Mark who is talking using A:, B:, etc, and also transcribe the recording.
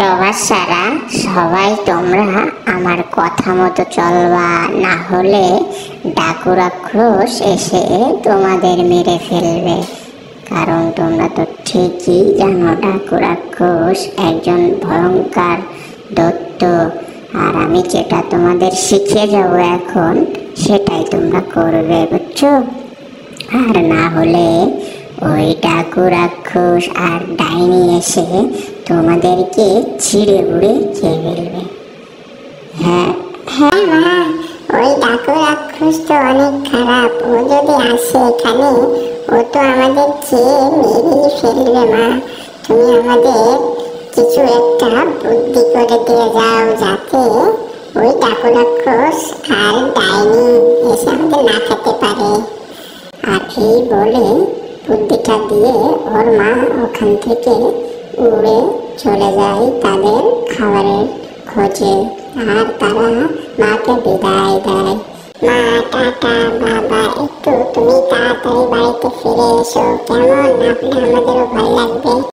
A: প্রবাসীরা সবাই তোমরা আমার কথা মতো চলবা, না হলে ডাকু রাক্ষস এসে তোমাদের মেরে ফেলবে। কারণ তোমরা তো ঠিকই জানো ডাকু রাক্ষস একজন ভয়ঙ্কর দৈত্য, আর আমি যেটা তোমাদের শিখিয়ে যাব এখন সেটাই তোমরা করবে, বুঝছো? আর না হলে ওই ডাকু রাক্ষস আর ডাইনি এসে তোমাদেরকে ছিঁড়ে উড়ে খেয়ে ফেলবে। হ্যাঁ
B: হ্যাঁ মা, ওই ডাকু রাক্ষস তো অনেক খারাপ। ও যদি আসে এখানে, ও তো আমাদের খেয়ে মেরেই ফেলবে। মা, তুমি আমাদের কিছু একটা বুদ্ধি করে দিয়ে যাও, যাতে ওই ডাকু রাক্ষস আর ডাইনি এসে আমাদের না খেতে পারে।
A: আর এই বলে বুদ্ধিটা দিয়ে ওর মা ওখান থেকে উড়ে চলে যায় তাদের খাবারের খোঁজে, আর তারা মাকে বিদায় দেয়।
B: মা টাটা। বাবা, একটু তুমি তাড়াতাড়ি বাড়িতে ফিরে এসো, কেমন? আমাদেরও ভালো লাগবে।